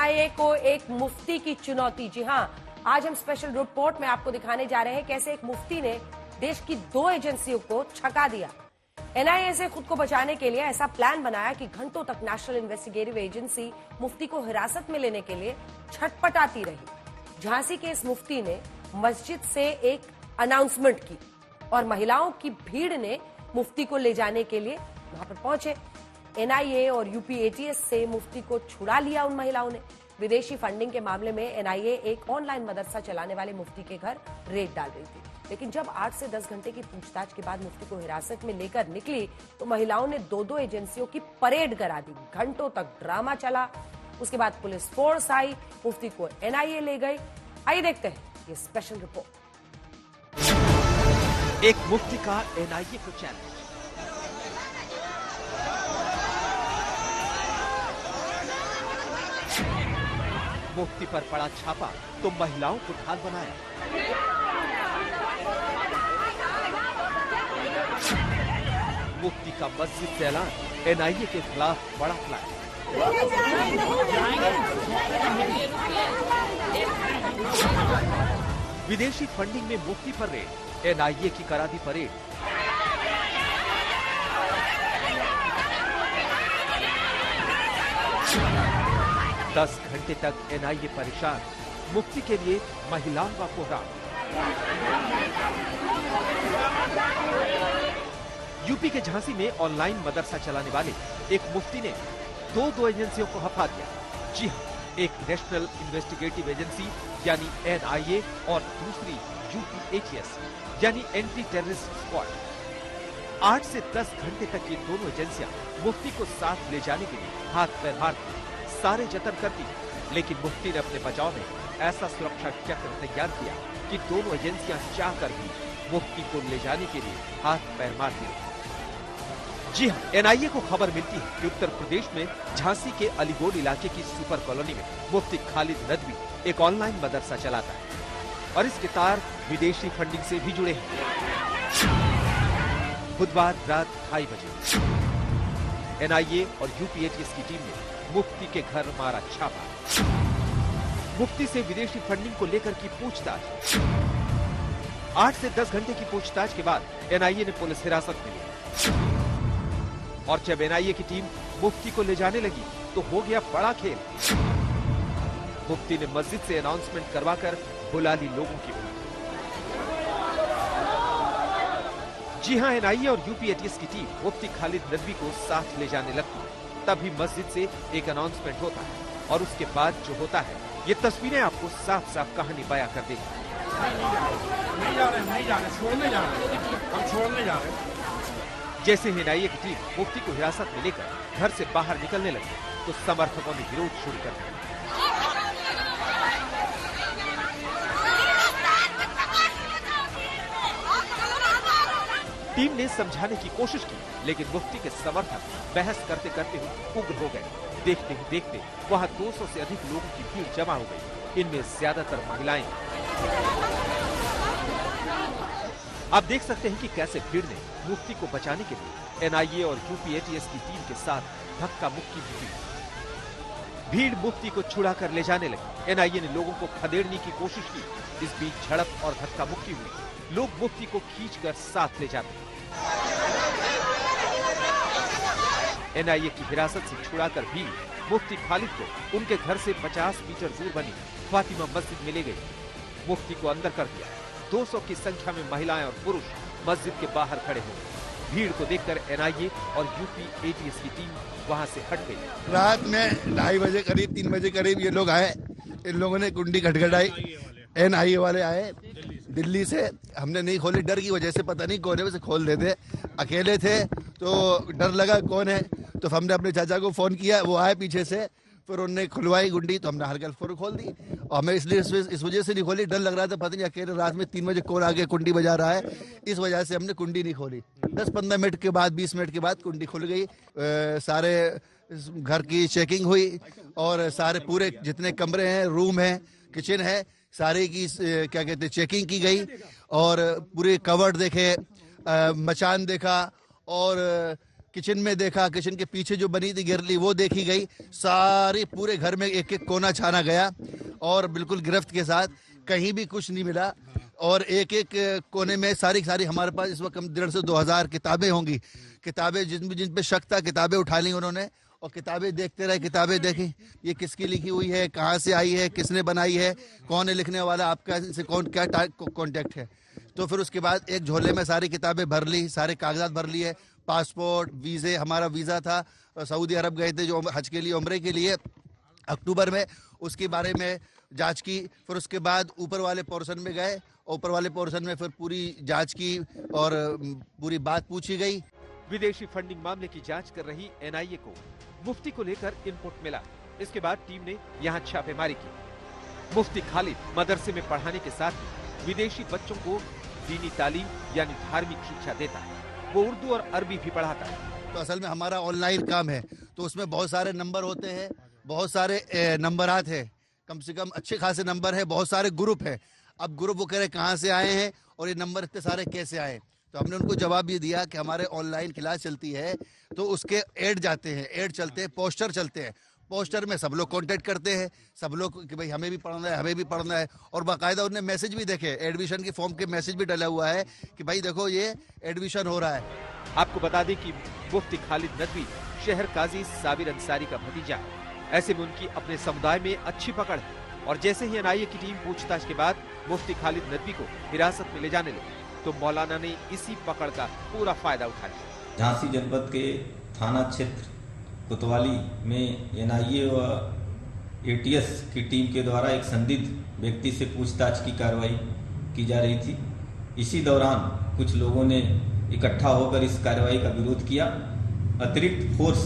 NIA को एक मुफ्ती की चुनौती। जी हां, आज हम स्पेशल रिपोर्ट में आपको दिखाने जा रहे हैं कैसे एक मुफ्ती ने देश की 2 एजेंसियों को छका दिया। एनआईए से खुद को बचाने के लिए ऐसा प्लान बनाया कि घंटों तक नेशनल इन्वेस्टिगेटिव एजेंसी मुफ्ती को हिरासत में लेने के लिए छटपटाती रही। झांसी के इस मुफ्ती ने मस्जिद से एक अनाउंसमेंट की और महिलाओं की भीड़ ने मुफ्ती को ले जाने के लिए वहां पर पहुंचे। एनआईए और यूपी एटीएस से मुफ्ती को छुड़ा लिया उन महिलाओं ने। विदेशी फंडिंग के मामले में एनआईए एक ऑनलाइन मदरसा चलाने वाले मुफ्ती के घर रेड डाल रही थी, लेकिन जब 8 से 10 घंटे की पूछताछ के बाद मुफ्ती को हिरासत में लेकर निकली तो महिलाओं ने 2-2 एजेंसियों की परेड करा दी। घंटों तक ड्रामा चला। उसके बाद पुलिस फोर्स आई, मुफ्ती को एनआईए ले गई। आइए देखते हैं ये स्पेशल रिपोर्ट। एक मुफ्ती का एनआईए को चैलेंज। मुफ्ती पर पड़ा छापा तो महिलाओं को ढाल बनाया। मुफ्ती का मस्जिद से ऐलान, एनआईए के खिलाफ बड़ा प्लान। विदेशी फंडिंग में मुफ्ती पर रेड, एनआईए की करा दी परेड। दस घंटे तक एनआईए परेशान, मुफ्ती के लिए महिलाओं का कोहराम। यूपी के झांसी में ऑनलाइन मदरसा चलाने वाले एक मुफ्ती ने 2 एजेंसियों को हफा दिया। जी हां, एक नेशनल इन्वेस्टिगेटिव एजेंसी यानी एनआईए और दूसरी यूपी एटीएस यानी एंटी टेररिस्ट स्क्वाड। 8 से 10 घंटे तक ये दोनों एजेंसियां मुफ्ती को साथ ले जाने के लिए हाथ पैर मारती, सारे जतन करती, लेकिन मुफ्ती ने अपने बचाव में ऐसा सुरक्षा चक्र तैयार किया कि दोनों एजेंसियां चाहकर भी मुफ्ती को ले जाने के लिए हाथ पैर मारती रही। जी हां, एनआईए को खबर मिलती है कि उत्तर प्रदेश में झांसी के अलीगोड़ इलाके की सुपर कॉलोनी में मुफ्ती खालिद नदवी एक ऑनलाइन मदरसा चलाता है और इसके तार विदेशी फंडिंग से भी जुड़े हैं। बुधवार रात 2:30 बजे एनआईए और यूपी एटीएस की टीम ने मुफ्ती के घर मारा छापा। मुफ्ती से विदेशी फंडिंग को लेकर की पूछताछ। 8 से 10 घंटे की पूछताछ के बाद एनआईए ने पुलिस हिरासत में लिया और जब एनआईए की टीम मुफ्ती को ले जाने लगी तो हो गया बड़ा खेल। मुफ्ती ने मस्जिद से अनाउंसमेंट करवाकर बुला ली लोगों की उम्मीद। जी हां, एनआईए और यूपी एटीएस की टीम मुफ्ती खालिद नदवी को साथ ले जाने लगती है। तभी मस्जिद से एक अनाउंसमेंट होता है और उसके बाद जो होता है ये तस्वीरें आपको साफ साफ कहानी बयां कर देगी। नहीं जा रहे, छोड़ने जा रहे। जैसे एनआईए की टीम मुफ्ती को हिरासत में लेकर घर से बाहर निकलने लगी तो समर्थकों ने विरोध शुरू कर दिया। टीम ने समझाने की कोशिश की, लेकिन मुफ्ती के समर्थक बहस करते करते हुए उग्र हो गए। देखते ही देखते वहां 200 से अधिक लोगों की भीड़ जमा हो गई, इनमें ज्यादातर महिलाएं। आप देख सकते हैं कि कैसे भीड़ ने मुफ्ती को बचाने के लिए एनआईए और यूपी एटीएस की टीम के साथ धक्का मुक्की भी की। भीड़ मुफ्ती को छुड़ा कर ले जाने लगी। एनआईए ने लोगों को खदेड़ने की कोशिश की। इस बीच झड़प और धक्का मुक्की हुई। लोग मुफ्ती को खींचकर साथ ले जाते हैं। एनआईए की हिरासत से छुड़ाकर भी मुफ्ती खालिद को उनके घर से 50 मीटर दूर बनी फातिमा मस्जिद में ले गई। मुफ्ती को अंदर कर दिया। 200 की संख्या में महिलाएं और पुरुष मस्जिद के बाहर खड़े हो गए। भीड़ को देखकर एनआईए और यूपी एटीएस की टीम वहां से हट गई। रात में 2:30 बजे करीब 3 बजे करीब ये लोग आए। इन लोगों ने कुंडी खटखटाई। एनआईए वाले आए दिल्ली से। हमने नहीं खोली, डर की वजह से, पता नहीं कोने में से खोल देते। अकेले थे तो डर लगा कौन है, तो हमने अपने चाचा को फोन किया, वो आए पीछे से, फिर उन्होंने खुलवाई गुंडी तो हमने हल्का फुर खोल दी। और हमें इसलिए इस वजह से नहीं खोली, डर लग रहा था, पता नहीं अकेले रात में 3 बजे कौन आके कुंडी बजा रहा है, इस वजह से हमने कुंडी नहीं खोली। 10-15 मिनट के बाद, 20 मिनट के बाद कुंडी खुल गई। सारे घर की चेकिंग हुई और सारे पूरे जितने कमरे हैं, रूम है, किचन है, सारे की क्या कहते हैं चेकिंग की गई और पूरे कवर्ड देखे, मचान देखा और किचन में देखा, किचन के पीछे जो बनी थी गिरली वो देखी गई, सारी पूरे घर में एक एक कोना छाना गया और बिल्कुल गिरफ्त के साथ कहीं भी कुछ नहीं मिला। और एक एक कोने में सारी हमारे पास इस वक्त 1,500 से 2,000 किताबें होंगी। किताबें जिन पे शक था किताबें उठा ली उन्होंने और किताबें देखते रहे, किताबें देखी ये किसकी लिखी हुई है, कहाँ से आई है, किसने बनाई है, कौन है लिखने वाला, आपका इनसे कौन क्या कॉन्टेक्ट है। तो फिर उसके बाद एक झोले में सारी किताबें भर ली, सारे कागजात भर लिए, पासपोर्ट, वीज़े, हमारा वीज़ा था, सऊदी अरब गए थे जो हज के लिए, उम्रे के लिए अक्टूबर में, उसके बारे में जांच की। फिर उसके बाद ऊपर वाले पोर्शन में गए, ऊपर वाले पोर्शन में फिर पूरी जांच की और पूरी बात पूछी गई। विदेशी फंडिंग मामले की जांच कर रही एनआईए को मुफ्ती को लेकर इनपुट मिला। इसके बाद टीम ने यहां छापेमारी की। मुफ्ती खालिद मदरसे में पढ़ाने के साथ ही विदेशी बच्चों को दीनी तालीम यानी धार्मिक शिक्षा देता है। वो उर्दू और अरबी भी पढ़ाता है। तो असल में हमारा ऑनलाइन काम है, तो उसमें बहुत सारे नंबर होते हैं, बहुत सारे नंबरात है, कम से कम अच्छे खासे नंबर है, बहुत सारे ग्रुप है। अब ग्रुप वो कह रहे कहाँ से आए हैं और ये नंबर इतने सारे कैसे आए। तो हमने उनको जवाब ये दिया कि हमारे ऑनलाइन क्लास चलती है तो उसके ऐड जाते हैं, ऐड चलते हैं, पोस्टर चलते हैं, पोस्टर में सब लोग कांटेक्ट करते हैं, सब लोग कि भाई हमें भी पढ़ना है, हमें भी पढ़ना है। और बाकायदा उन्हें मैसेज भी देखे, एडमिशन के फॉर्म के मैसेज भी डला हुआ है कि भाई देखो ये एडमिशन हो रहा है। आपको बता दें कि मुफ्ती खालिद नदवी शहर काजी साबिर अंसारी का भतीजा है। ऐसे में उनकी अपने समुदाय में अच्छी पकड़ है और जैसे ही एनआईए की टीम पूछताछ के बाद मुफ्ती खालिद नदवी को हिरासत में ले जाने लगी तो मौलाना ने इसी पकड़ का पूरा फायदा उठा लिया। झांसी जनपद के थाना क्षेत्र कोतवाली में एनआईए व एटीएस की टीम के द्वारा एक संदिग्ध व्यक्ति से पूछताछ की कार्रवाई की जा रही थी। इसी दौरान कुछ लोगों ने इकट्ठा होकर इस कार्रवाई का विरोध किया। अतिरिक्त फोर्स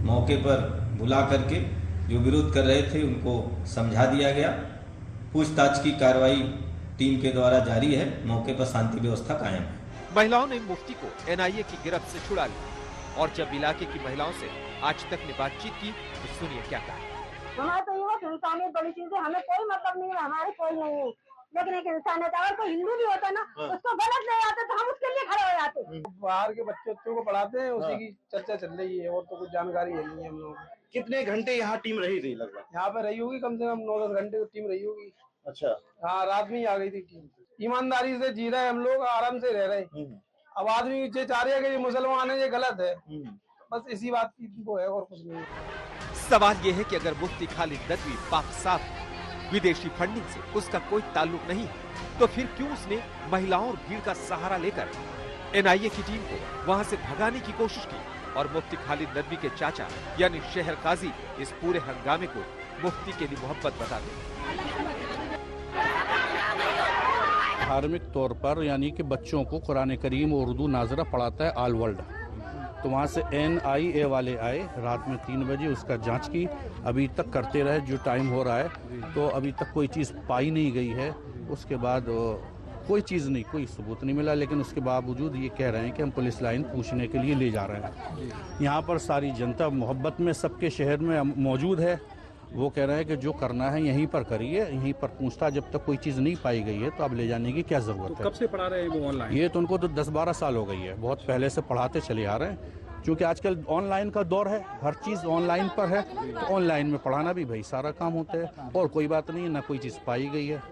मौके पर बुला करके जो विरोध कर रहे थे उनको समझा दिया गया। पूछताछ की कार्रवाई टीम के द्वारा जारी है। मौके पर शांति व्यवस्था कायम है। महिलाओं ने मुफ्ती को एनआईए की गिरफ्त से छुड़ा लिया और जब इलाके की महिलाओं से आज तक ने बातचीत की तो सुनिए क्या कहा। हमारा तो ये इंसानियत बड़ी चीज है, हमें कोई मतलब नहीं है, हमारे कोई नहीं है, लेकिन एक इंसानियत, अगर कोई हिंदू भी होता ना उसको गलत नहीं आते तो हम उसके लिए खड़े हो जाते। बाहर के बच्चों को पढ़ाते हैं, उसी की चर्चा चल रही है और तो कुछ जानकारी है नहीं हम लोगों को। कितने घंटे यहाँ टीम रही थी लगभग? यहाँ पे रही होगी कम से कम 9-10 घंटे की टीम रही होगी। अच्छा। हाँ, रात में ही आ गई थी टीम। ईमानदारी से जी रहे हम लोग, आराम से रह रहे। अब आदमी ये चाह रहे हैं कि ये मुसलमान है, ये गलत है, बस इसी बात की वो है और कुछ नहीं। सवाल ये है कि अगर मुफ्ती खालिद नदवी पाक साफ है, विदेशी फंडिंग से उसका कोई ताल्लुक नहीं है, तो फिर क्यों उसने महिलाओं और भीड़ का सहारा लेकर एनआईए की टीम को वहां से भगाने की कोशिश की और मुफ्ती खालिद नदवी के चाचा यानी शहर काजी इस पूरे हंगामे को मुफ्ती के लिए मोहब्बत बता दे। धार्मिक तौर पर यानी कि बच्चों को कुरान करीम और उर्दू नाजरा पढ़ाता है ऑल वर्ल्ड। तो वहाँ से एनआईए वाले आए रात में 3 बजे, उसका जांच की, अभी तक करते रहे जो टाइम हो रहा है, तो अभी तक कोई चीज़ पाई नहीं गई है। उसके बाद कोई चीज़ नहीं, कोई सबूत नहीं मिला, लेकिन उसके बावजूद ये कह रहे हैं कि हम पुलिस लाइन पूछने के लिए ले जा रहे हैं। यहाँ पर सारी जनता मोहब्बत में सबके शहर में मौजूद है। वो कह रहे हैं कि जो करना है यहीं पर करिए, यहीं पर पूछता, जब तक कोई चीज़ नहीं पाई गई है तो अब ले जाने की क्या ज़रूरत है। कब से पढ़ा रहे हैं वो ऑनलाइन? ये तो उनको तो 10-12 साल हो गई है, बहुत पहले से पढ़ाते चले आ रहे हैं। क्योंकि आजकल ऑनलाइन का दौर है, हर चीज़ ऑनलाइन पर है, तो ऑनलाइन में पढ़ाना भी भाई सारा काम होता है। और कोई बात नहीं, ना कोई चीज़ पाई गई है।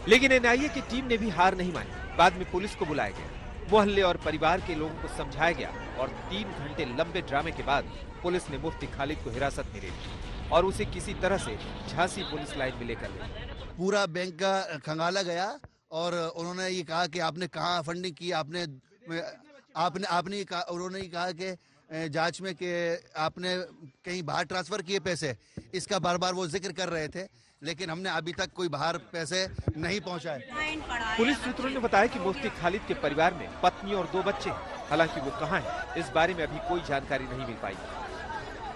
लेकिन एनआईए की टीम ने भी हार नहीं मानी। बाद में पुलिस को बुलाया गया, मोहल्ले और परिवार के लोगों को समझाया गया और 3 घंटे लंबे ड्रामे के बाद पुलिस ने मुफ्ती खालिद को हिरासत में ले ली और उसे किसी तरह से झांसी पुलिस लाइन में लेकर गए। पूरा बैंक का खंगाला गया और उन्होंने ये कहा कि आपने कहाँ फंडिंग की, उन्होंने ये कहा कि जांच में कि आपने कहीं बाहर ट्रांसफर किए पैसे, इसका बार बार वो जिक्र कर रहे थे, लेकिन हमने अभी तक कोई बाहर पैसे नहीं पहुंचाए। पुलिस सूत्रों ने बताया कि मुफ्ती खालिद के परिवार में पत्नी और 2 बच्चे हैं। हालांकि वो कहाँ हैं, इस बारे में अभी कोई जानकारी नहीं मिल पाई।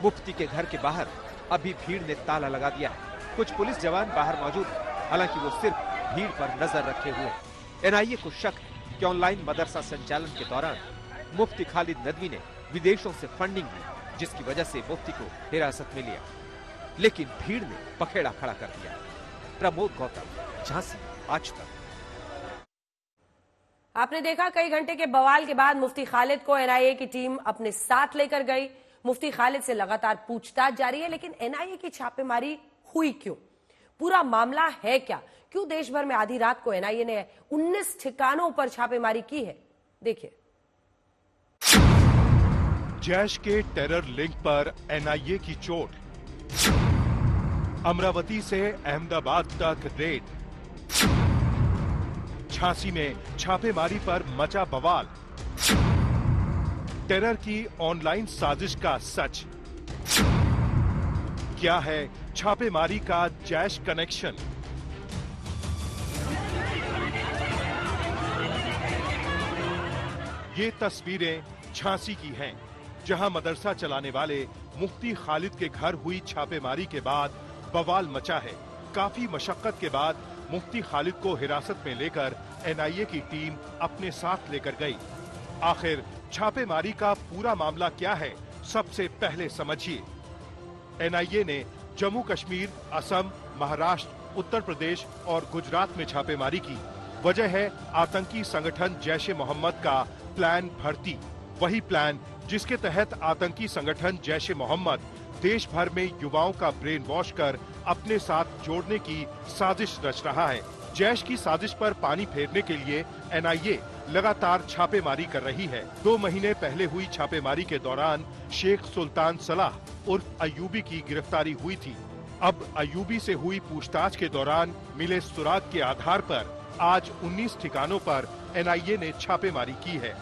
मुफ्ती के घर के बाहर अभी भीड़ ने ताला लगा दिया है। कुछ पुलिस जवान बाहर मौजूद हैं, हालांकि वो सिर्फ भीड़ पर नजर रखे हुए हैं। एनआईए को शक है कि ऑनलाइन मदरसा संचालन के दौरान मुफ्ती खालिद नदवी ने विदेशों से फंडिंग ली, जिसकी वजह से मुफ्ती को हिरासत में लिया, लेकिन भीड़ ने पखेड़ा खड़ा कर दिया। प्रमोद गौतम, झांसी, आज तक। आपने देखा कई घंटे के बवाल के बाद मुफ्ती खालिद को एनआईए की टीम अपने साथ लेकर गई। मुफ्ती खालिद से लगातार पूछताछ जारी है, लेकिन एनआईए की छापेमारी हुई क्यों? पूरा मामला है क्या? क्यों देश भर में आधी रात को एनआईए ने 19 ठिकानों पर छापेमारी की है? देखिए। जैश के टेरर लिंक पर एनआईए की चोट, अमरावती से अहमदाबाद तक रेड, झांसी में छापेमारी पर मचा बवाल, टेरर की ऑनलाइन साजिश का सच, क्या है छापेमारी का जैश कनेक्शन? ये तस्वीरें झांसी की हैं, जहां मदरसा चलाने वाले मुफ्ती खालिद के घर हुई छापेमारी के बाद बवाल मचा है। काफी मशक्कत के बाद मुफ्ती खालिद को हिरासत में लेकर एनआईए की टीम अपने साथ लेकर गई। आखिर छापेमारी का पूरा मामला क्या है, सबसे पहले समझिए। एनआईए ने जम्मू कश्मीर, असम, महाराष्ट्र, उत्तर प्रदेश और गुजरात में छापेमारी की। वजह है आतंकी संगठन जैश-ए-मोहम्मद का प्लान भर्ती, वही प्लान जिसके तहत आतंकी संगठन जैश-ए-मोहम्मद देश भर में युवाओं का ब्रेन वॉश कर अपने साथ जोड़ने की साजिश रच रहा है। जैश की साजिश पर पानी फेरने के लिए एनआईए लगातार छापेमारी कर रही है। 2 महीने पहले हुई छापेमारी के दौरान शेख सुल्तान सलाह उर्फ अयूबी की गिरफ्तारी हुई थी। अब अयूबी से हुई पूछताछ के दौरान मिले सुराग के आधार पर आज 19 ठिकानों पर एनआईए ने छापेमारी की है।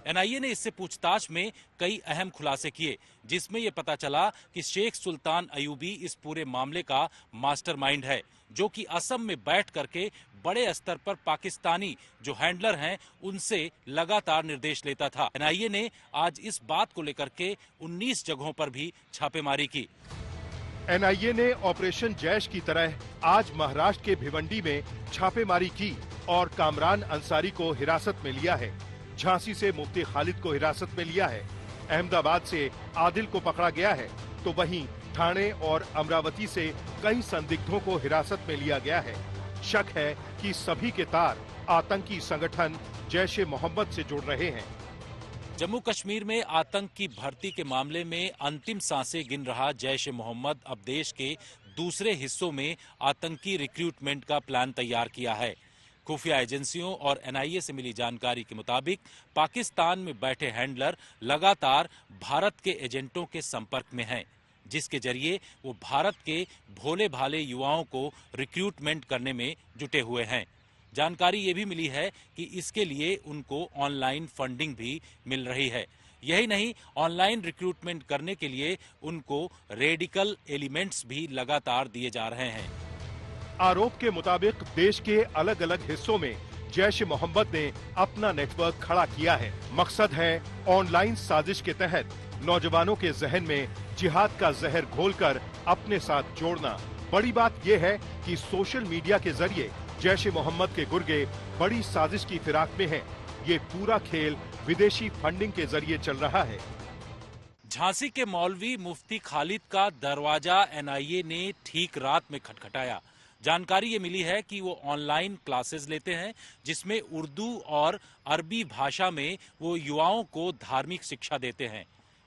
एनआईए ने इससे पूछताछ में कई अहम खुलासे किए, जिसमें ये पता चला कि शेख सुल्तान अयूबी इस पूरे मामले का मास्टरमाइंड है, जो कि असम में बैठ करके बड़े स्तर पर पाकिस्तानी जो हैंडलर हैं उनसे लगातार निर्देश लेता था। एनआईए ने आज इस बात को लेकर के 19 जगहों पर भी छापेमारी की। एनआईए ने ऑपरेशन जैश की तरह आज महाराष्ट्र के भिवंडी में छापेमारी की और कामरान अंसारी को हिरासत में लिया है। झांसी से मुफ्ती खालिद को हिरासत में लिया है। अहमदाबाद से आदिल को पकड़ा गया है, तो वहीं ठाणे और अमरावती से कई संदिग्धों को हिरासत में लिया गया है। शक है कि सभी के तार आतंकी संगठन जैश-ए-मोहम्मद से जुड़ रहे हैं। जम्मू कश्मीर में आतंक की भर्ती के मामले में अंतिम सांसें गिन रहा जैश-ए-मोहम्मद अब देश के दूसरे हिस्सों में आतंकी रिक्रूटमेंट का प्लान तैयार किया है। खुफिया एजेंसियों और एनआईए से मिली जानकारी के मुताबिक पाकिस्तान में बैठे हैंडलर लगातार भारत के एजेंटों के संपर्क में हैं, जिसके जरिए वो भारत के भोले भाले युवाओं को रिक्रूटमेंट करने में जुटे हुए हैं। जानकारी ये भी मिली है कि इसके लिए उनको ऑनलाइन फंडिंग भी मिल रही है। यही नहीं, ऑनलाइन रिक्रूटमेंट करने के लिए उनको रेडिकल एलिमेंट्स भी लगातार दिए जा रहे हैं। आरोप के मुताबिक देश के अलग अलग हिस्सों में जैश-ए-मोहम्मद ने अपना नेटवर्क खड़ा किया है। मकसद है ऑनलाइन साजिश के तहत नौजवानों के जहन में जिहाद का जहर घोलकर अपने साथ जोड़ना। बड़ी बात यह है कि सोशल मीडिया के जरिए जैश-ए-मोहम्मद के गुर्गे बड़ी साजिश की फिराक में हैं। ये पूरा खेल विदेशी फंडिंग के जरिए चल रहा है। झांसी के मौलवी मुफ्ती खालिद का दरवाजा एनआईए ने ठीक रात में खटखटाया। जानकारी ये मिली है कि वो ऑनलाइन क्लासेस लेते हैं, जिसमें उर्दू और अरबी भाषा में वो युवाओं को धार्मिक शिक्षा देते हैं,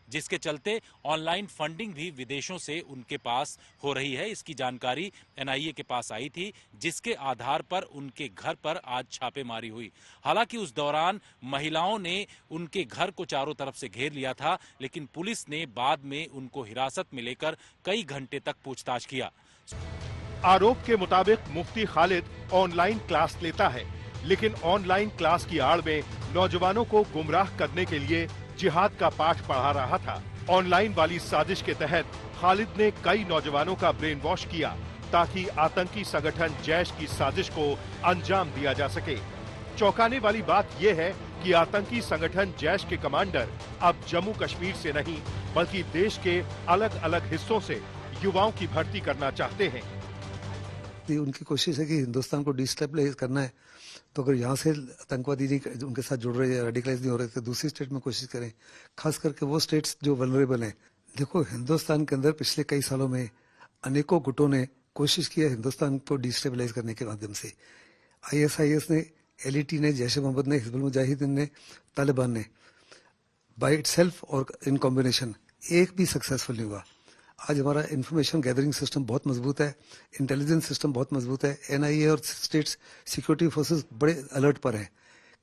जिसके चलते ऑनलाइन फंडिंग भी विदेशों से उनके पास हो रही है। इसकी जानकारी एनआईए के पास आई थी, जिसके आधार पर उनके घर पर आज छापेमारी हुई। हालांकि उस दौरान महिलाओं ने उनके घर को चारों तरफ से घेर लिया था, लेकिन पुलिस ने बाद में उनको हिरासत में लेकर कई घंटे तक पूछताछ किया। आरोप के मुताबिक मुफ्ती खालिद ऑनलाइन क्लास लेता है, लेकिन ऑनलाइन क्लास की आड़ में नौजवानों को गुमराह करने के लिए जिहाद का पाठ पढ़ा रहा था। ऑनलाइन वाली साजिश के तहत खालिद ने कई नौजवानों का ब्रेन वॉश किया, ताकि आतंकी संगठन जैश की साजिश को अंजाम दिया जा सके। चौंकाने वाली बात यह है कि आतंकी संगठन जैश के कमांडर अब जम्मू कश्मीर से नहीं, बल्कि देश के अलग अलग हिस्सों से युवाओं की भर्ती करना चाहते हैं। उनकी कोशिश है कि हिंदुस्तान को डिस्टेबलाइज करना है, तो अगर यहाँ से आतंकवादी नहीं उनके साथ जुड़ रहे हैं, रेडिकलाइज नहीं हो रहे, तो दूसरी स्टेट में कोशिश करें, खास करके वो स्टेट्स जो वल्नरेबल हैं। देखो, हिंदुस्तान के अंदर पिछले कई सालों में अनेकों गुटों ने कोशिश की है हिंदुस्तान को डिस्टेबलाइज करने के माध्यम से। ISIS ने LET ने, जैश ए मोहम्मद ने, हिजबुल मुजाहिदीन ने, तालिबान ने बाय इटसेल्फ और इन कॉम्बिनेशन एक भी सक्सेसफुल नहीं हुआ। आज हमारा इंफॉर्मेशन गैदरिंग सिस्टम बहुत मजबूत है, इंटेलिजेंस सिस्टम बहुत मजबूत है, NIA और स्टेट्स सिक्योरिटी फोर्सेस बड़े अलर्ट पर हैं।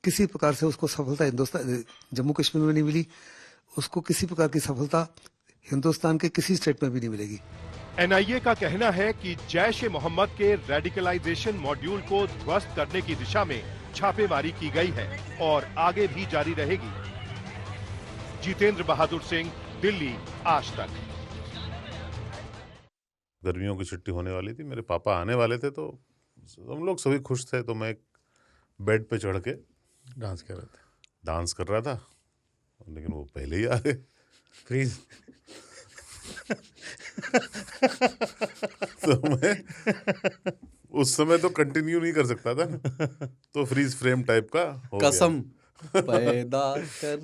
किसी प्रकार से उसको सफलता हिंदुस्तान जम्मू कश्मीर में नहीं मिली, उसको किसी प्रकार की सफलता हिंदुस्तान के किसी स्टेट में भी नहीं मिलेगी। NIA का कहना है कि जैश ए मोहम्मद के रेडिकलाइजेशन मॉड्यूल को ध्वस्त करने की दिशा में छापेमारी की गई है और आगे भी जारी रहेगी। जितेंद्र बहादुर सिंह, दिल्ली, आज तक। गर्मियों की छुट्टी होने वाली थी, मेरे पापा आने वाले थे, तो हम लोग सभी खुश थे। तो मैं बेड पे चढ़ के डांस कर रहा था, लेकिन वो पहले ही आ गए। प्लीज तो मैं उस समय तो कंटिन्यू नहीं कर सकता था ना, तो फ्रीज फ्रेम टाइप का हो कसम गया। पैदा कर